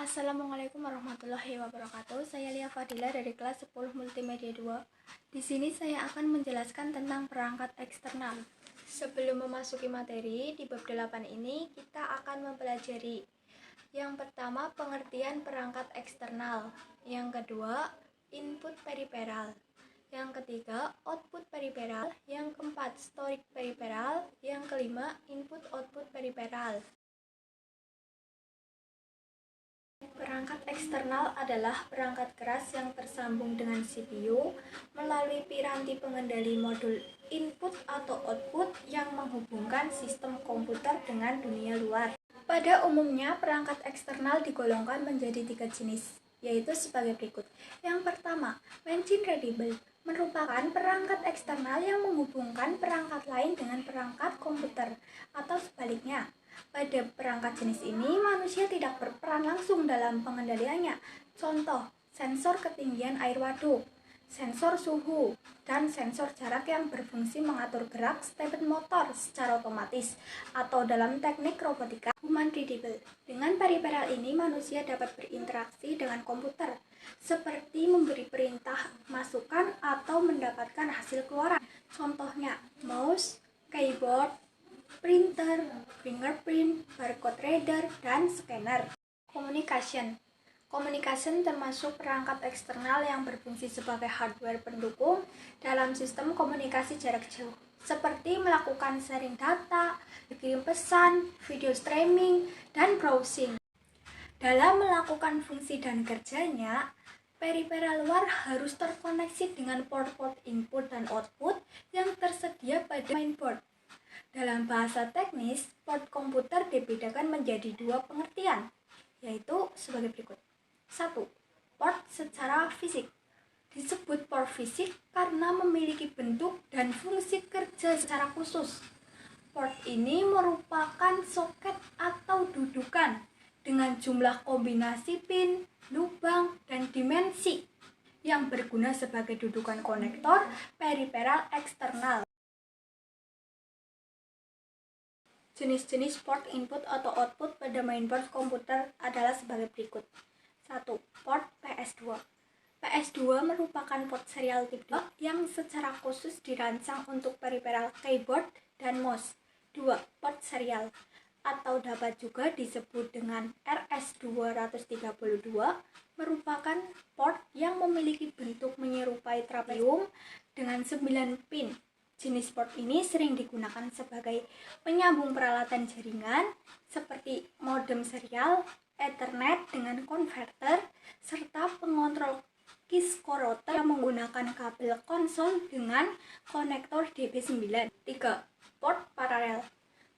Assalamualaikum warahmatullahi wabarakatuh. Saya Lia Fadila dari kelas 10 Multimedia 2. Di sini saya akan menjelaskan tentang perangkat eksternal. Sebelum memasuki materi, di bab 8 ini kita akan mempelajari yang pertama pengertian perangkat eksternal, yang kedua input periferal, yang ketiga output periferal, yang keempat storage periferal, yang kelima input-output periferal. Perangkat eksternal adalah perangkat keras yang tersambung dengan CPU melalui piranti pengendali modul input atau output yang menghubungkan sistem komputer dengan dunia luar. Pada umumnya, perangkat eksternal digolongkan menjadi 3 jenis, yaitu sebagai berikut. Yang pertama, machine readable merupakan perangkat eksternal yang menghubungkan perangkat lain dengan perangkat komputer, atau sebaliknya. Pada perangkat jenis ini, manusia tidak berperan langsung dalam pengendaliannya. Contoh, sensor ketinggian air waduk, sensor suhu, dan sensor jarak yang berfungsi mengatur gerak steped motor secara otomatis, atau dalam teknik robotika, human readable. Dengan periferal ini, manusia dapat berinteraksi dengan komputer, seperti memberi perintah, masukan, atau mendapatkan hasil keluaran. Contohnya, mouse, keyboard, printer, fingerprint, barcode reader, dan scanner. Communication termasuk perangkat eksternal yang berfungsi sebagai hardware pendukung dalam sistem komunikasi jarak jauh, seperti melakukan sharing data, berkirim pesan, video streaming, dan browsing. Dalam melakukan fungsi dan kerjanya, periferal luar harus terkoneksi dengan port-port input dan output yang tersedia pada mainboard. Dalam bahasa teknis, port komputer dibedakan menjadi 2 pengertian, yaitu sebagai berikut. 1. Port secara fisik. Disebut port fisik karena memiliki bentuk dan fungsi kerja secara khusus. Port ini merupakan soket atau dudukan dengan jumlah kombinasi pin, lubang, dan dimensi yang berguna sebagai dudukan konektor periferal eksternal. Jenis-jenis port input atau output pada mainboard komputer adalah sebagai berikut. 1. Port PS2. PS2 merupakan port serial tipe 2 yang secara khusus dirancang untuk periferal keyboard dan mouse. 2. Port serial atau dapat juga disebut dengan RS232 merupakan port yang memiliki bentuk menyerupai trapezium dengan 9 pin. Jenis port ini sering digunakan sebagai penyambung peralatan jaringan seperti modem serial, Ethernet dengan konverter, serta pengontrol Cisco router yang menggunakan kabel konsol dengan konektor DP9. 3. Port paralel.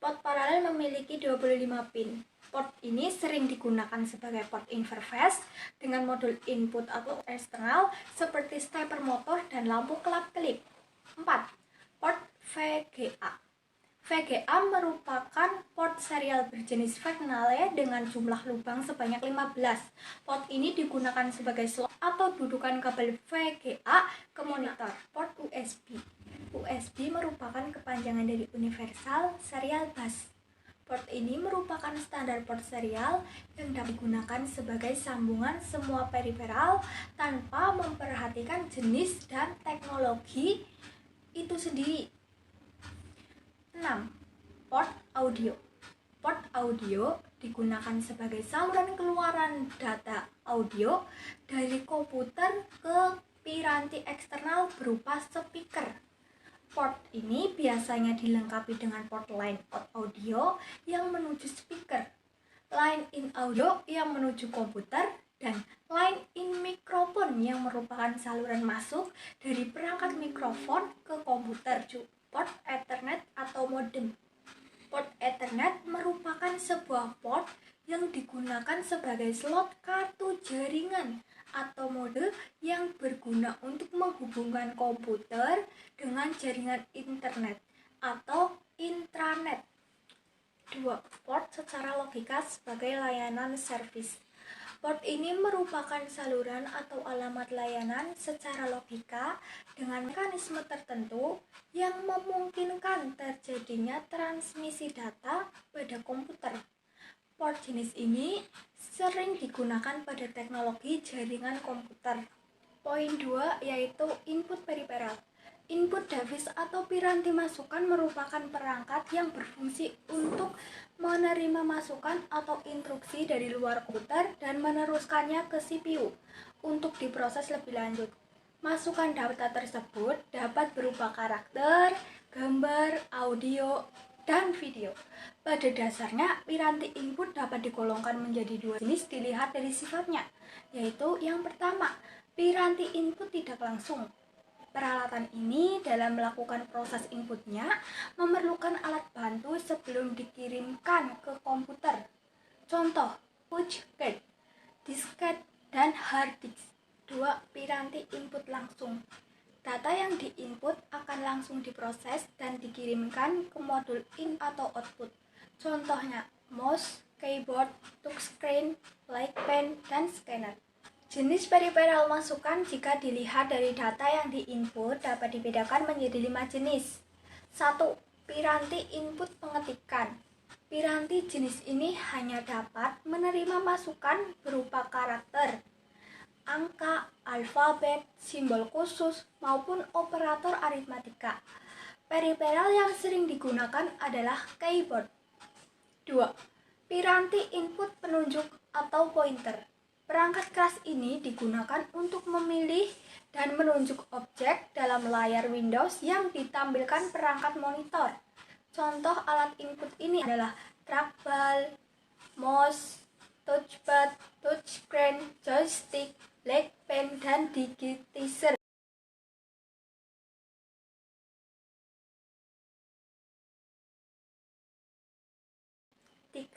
Port paralel memiliki 25 pin. Port ini sering digunakan sebagai port interface dengan modul input atau eksternal seperti stepper motor dan lampu kelap-kelip. 4. Port VGA. VGA merupakan port serial berjenis Vignale dengan jumlah lubang sebanyak 15. Port ini digunakan sebagai slot atau dudukan kabel VGA ke monitor. Port USB. USB merupakan kepanjangan dari Universal Serial Bus. Port ini merupakan standar port serial yang dapat digunakan sebagai sambungan semua periferal tanpa memperhatikan jenis dan teknologi itu sendiri. 6. Port audio. Port audio digunakan sebagai saluran keluaran data audio dari komputer ke piranti eksternal berupa speaker. Port ini biasanya dilengkapi dengan port line out audio yang menuju speaker, line in audio yang menuju komputer, dan line in mikrofon yang merupakan saluran masuk dari perangkat mikrofon ke komputer. Port Ethernet atau modem. Port Ethernet merupakan sebuah port yang digunakan sebagai slot kartu jaringan atau mode yang berguna untuk menghubungkan komputer dengan jaringan internet atau intranet. 2. Port secara logika sebagai layanan service. Port ini merupakan saluran atau alamat layanan secara logika dengan mekanisme tertentu yang memungkinkan terjadinya transmisi data pada komputer. Port jenis ini sering digunakan pada teknologi jaringan komputer. Poin 2 yaitu input peripheral. Input device atau piranti masukan merupakan perangkat yang berfungsi untuk menerima masukan atau instruksi dari luar komputer dan meneruskannya ke CPU untuk diproses lebih lanjut. Masukan data tersebut dapat berupa karakter, gambar, audio, dan video. Pada dasarnya, piranti input dapat digolongkan menjadi dua jenis dilihat dari sifatnya, yaitu yang pertama, piranti input tidak langsung. Peralatan ini dalam melakukan proses inputnya memerlukan alat bantu sebelum dikirimkan ke komputer. Contoh, punch card, disket, dan hard disk. 2. Piranti input langsung. Data yang diinput akan langsung diproses dan dikirimkan ke modul in atau output. Contohnya, mouse, keyboard, touchscreen, light pen, dan scanner. Jenis peripheral masukan jika dilihat dari data yang diinput dapat dibedakan menjadi 5 jenis. 1. Piranti input pengetikan. Piranti jenis ini hanya dapat menerima masukan berupa karakter, angka, alfabet, simbol khusus, maupun operator aritmatika. Peripheral yang sering digunakan adalah keyboard. 2. Piranti input penunjuk atau pointer. Perangkat keras ini digunakan untuk memilih dan menunjuk objek dalam layar Windows yang ditampilkan perangkat monitor. Contoh alat input ini adalah trackball, mouse, touchpad, touchscreen, joystick, light pen, dan digitizer. 3.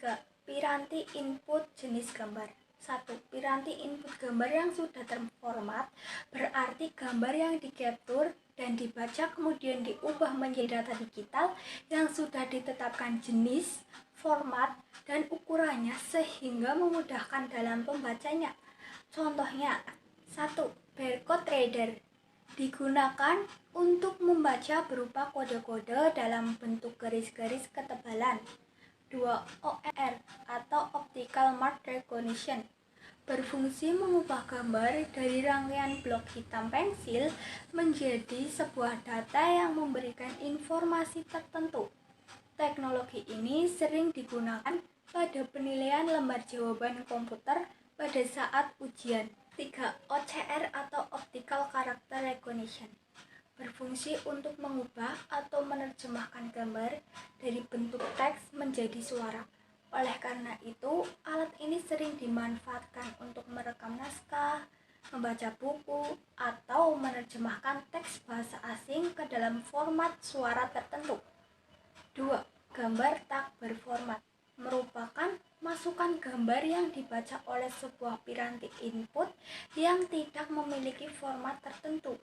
Piranti input jenis gambar. 1. Piranti input gambar yang sudah terformat berarti gambar yang dicapture dan dibaca kemudian diubah menjadi data digital yang sudah ditetapkan jenis, format, dan ukurannya sehingga memudahkan dalam pembacanya. Contohnya, 1. Barcode reader digunakan untuk membaca berupa kode-kode dalam bentuk garis-garis ketebalan. 2. OMR atau Optical Mark Recognition berfungsi mengubah gambar dari rangkaian blok hitam pensil menjadi sebuah data yang memberikan informasi tertentu. Teknologi ini sering digunakan pada penilaian lembar jawaban komputer pada saat ujian. 3. OCR atau Optical Character Recognition berfungsi untuk mengubah atau menerjemahkan gambar dari bentuk teks menjadi suara. Oleh karena itu, alat ini sering dimanfaatkan untuk merekam naskah, membaca buku, atau menerjemahkan teks bahasa asing ke dalam format suara tertentu. 2. Gambar tak berformat merupakan masukan gambar yang dibaca oleh sebuah piranti input yang tidak memiliki format tertentu,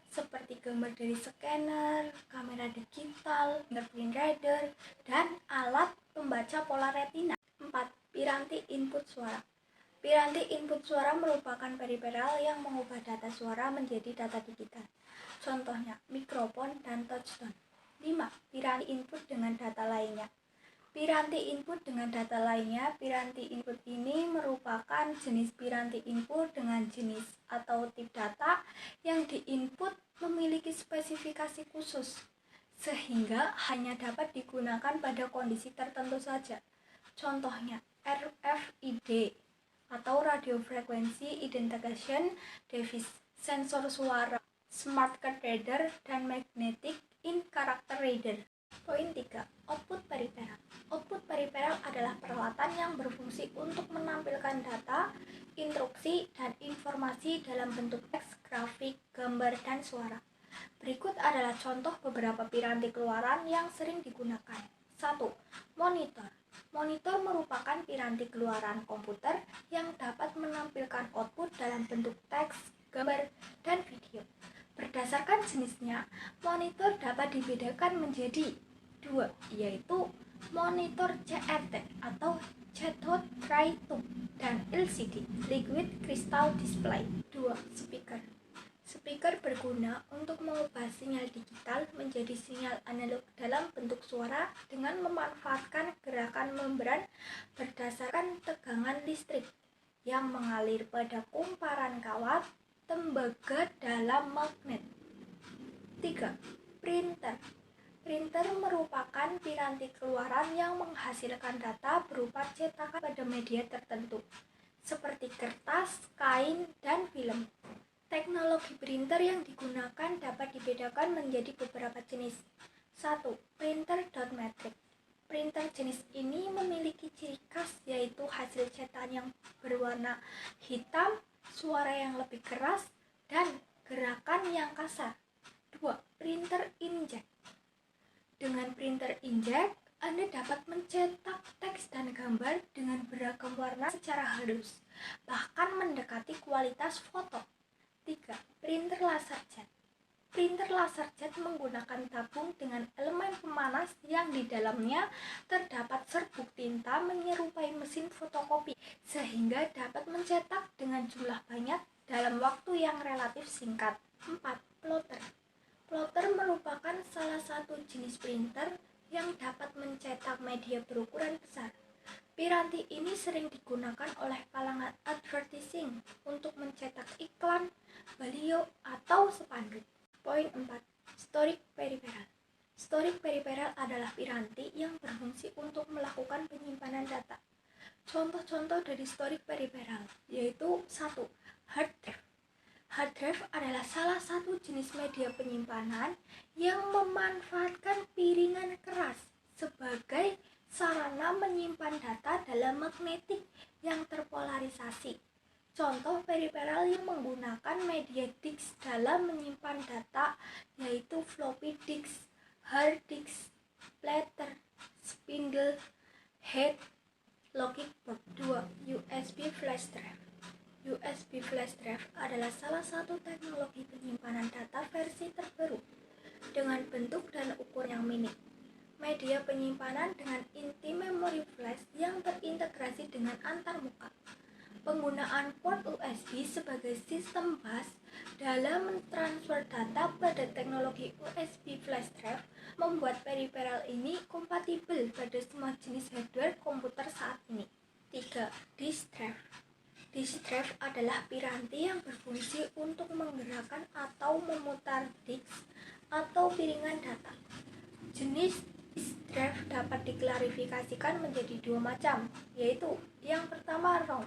seperti gambar dari scanner, kamera digital, fingerprint reader, dan alat pembaca pola retina. 4. Piranti input suara. Piranti input suara merupakan peripheral yang mengubah data suara menjadi data digital. Contohnya, mikrofon dan touchstone. 5. Piranti input dengan data lainnya. Piranti input dengan data lainnya. Piranti input ini merupakan jenis piranti input dengan jenis atau tip data yang diinput memiliki spesifikasi khusus, sehingga hanya dapat digunakan pada kondisi tertentu saja. Contohnya, RFID atau Radio Frequency Identification Device, sensor suara, smart card reader, dan magnetic in character reader. Poin 3. Output peripheral. Output peripheral adalah peralatan yang berfungsi untuk menampilkan data, instruksi, dan informasi dalam bentuk teks, grafik, gambar, dan suara. Berikut adalah contoh beberapa piranti keluaran yang sering digunakan. 1. Monitor. Monitor merupakan piranti keluaran komputer yang dapat menampilkan output dalam bentuk teks, gambar, dan video. Berdasarkan jenisnya, monitor dapat dibedakan menjadi 2, yaitu monitor CRT atau cathode ray tube dan LCD, liquid crystal display. 2. Speaker. Speaker berguna untuk mengubah sinyal digital menjadi sinyal analog dalam bentuk suara dengan memanfaatkan gerakan membran berdasarkan tegangan listrik yang mengalir pada kumparan kawat tembaga dalam magnet. 3. Printer. Printer merupakan piranti keluaran yang menghasilkan data berupa cetakan pada media tertentu, seperti kertas, kain, dan film. Teknologi printer yang digunakan dapat dibedakan menjadi beberapa jenis. 1. Printer dot matrix. Printer jenis ini memiliki ciri khas yaitu hasil cetakan yang berwarna hitam, suara yang lebih keras, dan gerakan yang kasar. 2. Printer inkjet. Dengan printer inkjet, Anda dapat mencetak teks dan gambar dengan beragam warna secara halus, bahkan mendekati kualitas foto. 3. Printer laserjet. Printer laserjet menggunakan tabung dengan elemen pemanas yang di dalamnya terdapat serbuk tinta menyerupai mesin fotokopi, sehingga dapat mencetak dengan jumlah banyak dalam waktu yang relatif singkat. 4. Plotter. Plotter merupakan salah satu jenis printer yang dapat mencetak media berukuran besar. Piranti ini sering digunakan oleh kalangan advertising untuk mencetak iklan, baliho, atau spanduk. Poin 4. Storage peripheral. Storage peripheral adalah piranti yang berfungsi untuk melakukan penyimpanan data. Contoh-contoh dari storage peripheral yaitu 1. Hard drive. Hard drive adalah salah satu jenis media penyimpanan yang memanfaatkan piringan keras sebagai sarana menyimpan data dalam magnetik yang terpolarisasi. Contoh peripheral yang menggunakan media disk dalam menyimpan data yaitu floppy disk, hard disk, platter, spindle, head, logic board. 2. USB flash drive. USB flash drive adalah salah satu teknologi penyimpanan data versi terbaru dengan bentuk dan ukuran yang mini. Media penyimpanan dengan inti memori flash yang terintegrasi dengan antarmuka. Penggunaan port USB sebagai sistem bus dalam mentransfer data pada teknologi USB flash drive membuat peripheral ini kompatibel pada semua jenis hardware komputer saat ini. 3. Disk drive. Disk drive adalah piranti yang berfungsi untuk menggerakkan atau memutar disk atau piringan data. Jenis disk drive dapat diklarifikasikan menjadi dua macam, yaitu yang pertama ROM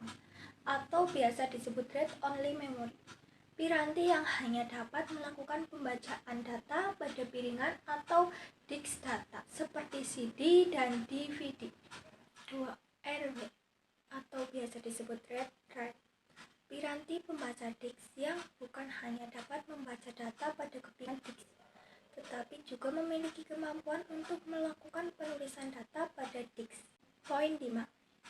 atau biasa disebut read-only memory. Piranti yang hanya dapat melakukan pembacaan data pada piringan atau disk data seperti CD dan DVD. 2. RW atau biasa disebut read write. Piranti pembaca disk yang bukan hanya dapat membaca data pada kepingan disk, tetapi juga memiliki kemampuan untuk melakukan penulisan data pada disk. Poin 5.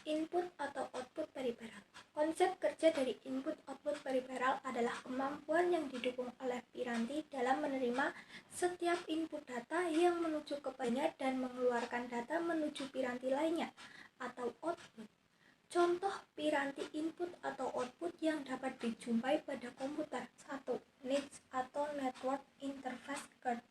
Input atau output peripheral. Konsep kerja dari input-output peripheral adalah kemampuan yang didukung oleh piranti dalam menerima setiap input data yang menuju kepadanya dan mengeluarkan data menuju piranti lainnya atau output. Contoh piranti input atau output yang dapat dijumpai pada komputer. 1. NIC atau Network Interface Card.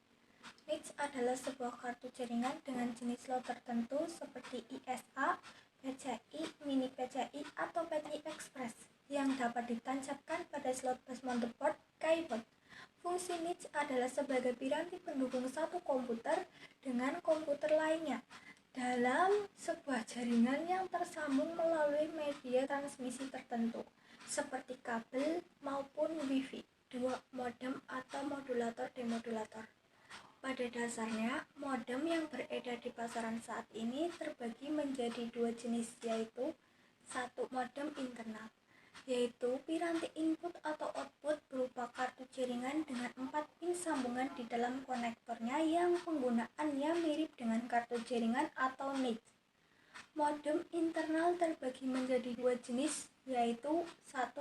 NIC adalah sebuah kartu jaringan dengan jenis slot tertentu seperti ISA, PCI, Mini PCI, atau PCI Express yang dapat ditancapkan pada slot bus motherboard keyboard. Fungsi NIC adalah sebagai piranti pendukung satu komputer dengan komputer lainnya dalam sebuah jaringan yang tersambung melalui media transmisi tertentu seperti kabel maupun Wi-Fi. 2. Modem atau modulator demodulator. Pada dasarnya, modem yang beredar di pasaran saat ini terbagi menjadi dua jenis, yaitu 1. Modem internal, yaitu piranti input atau output berupa kartu jaringan dengan 4 pin sambungan di dalam konektornya yang penggunaannya mirip dengan kartu jaringan atau NIC. Modem internal terbagi menjadi dua jenis, yaitu 1.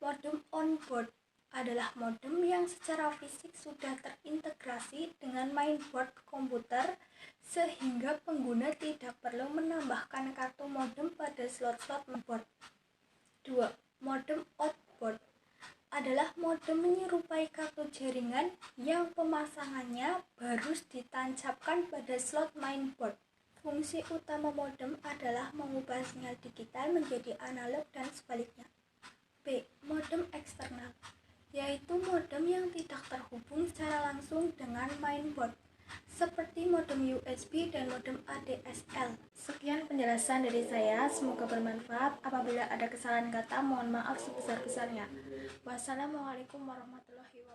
Modem on-board adalah modem yang secara fisik sudah terintegrasi dengan mainboard komputer sehingga pengguna tidak perlu menambahkan kartu modem pada slot-slot mainboard. 2. Modem outboard adalah Modem menyerupai kartu jaringan yang pemasangannya harus ditancapkan pada slot mainboard. Fungsi utama modem adalah mengubah sinyal digital menjadi analog dan sebaliknya. B. Modem eksternal, yaitu modem yang tidak terhubung secara langsung dengan mainboard, seperti modem USB dan modem ADSL. Sekian penjelasan dari saya, semoga bermanfaat. Apabila ada kesalahan kata, mohon maaf sebesar-besarnya. Wassalamualaikum warahmatullahi wabarakatuh.